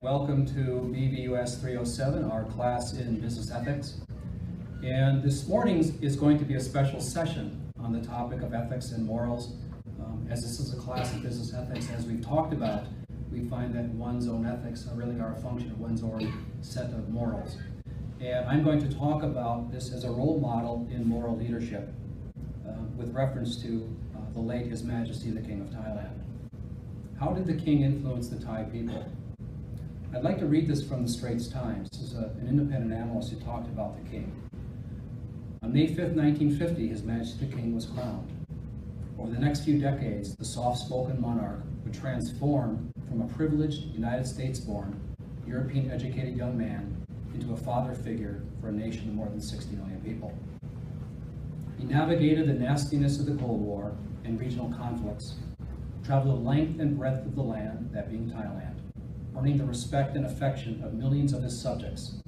Welcome to BBUS 307, our class in business ethics. And this morning is going to be a special session on the topic of ethics and morals. As this is a class in business ethics, as we've talked about, we find that one's own ethics really are a function of one's own set of morals. And I'm going to talk about this as a role model in moral leadership with reference to the late His Majesty the King of Thailand. How did the king influence the Thai people? I'd like to read this from the Straits Times. This is an independent analyst who talked about the king. On May 5th, 1950, His Majesty the King was crowned. Over the next few decades, the soft-spoken monarch would transform from a privileged, United States-born, European-educated young man into a father figure for a nation of more than 60 million people. He navigated the nastiness of the Cold War and regional conflicts, traveled the length and breadth of the land, that being Thailand, earning the respect and affection of millions of his subjects,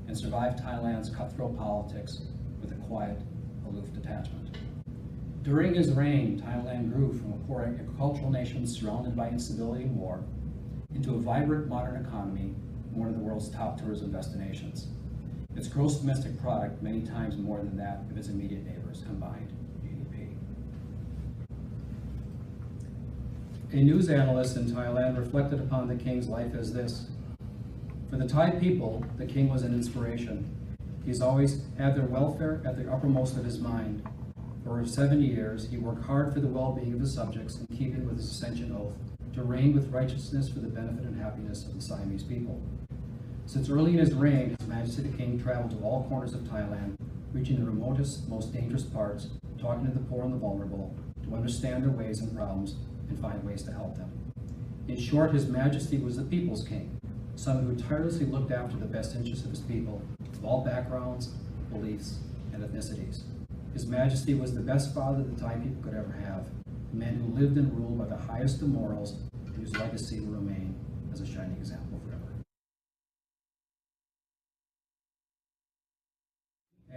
and survived Thailand's cutthroat politics with a quiet, aloof detachment. During his reign, Thailand grew from a poor agricultural nation surrounded by instability and war into a vibrant modern economy and one of the world's top tourism destinations. Its gross domestic product many times more than that of its immediate neighbors combined GDP. A news analyst in Thailand reflected upon the king's life as this: for the Thai people, the king was an inspiration. He's always had their welfare at the uppermost of his mind. For over 7 years, he worked hard for the well-being of his subjects in keeping with his ascension oath to reign with righteousness for the benefit and happiness of the Siamese people. Since early in his reign, His Majesty the King traveled to all corners of Thailand, reaching the remotest, most dangerous parts, talking to the poor and the vulnerable, to understand their ways and problems and find ways to help them. In short, His Majesty was the people's king, someone who tirelessly looked after the best interests of his people, of all backgrounds, beliefs, and ethnicities. His Majesty was the best father the Thai people could ever have, a man who lived and ruled by the highest of morals, and whose legacy will remain as a shining example forever.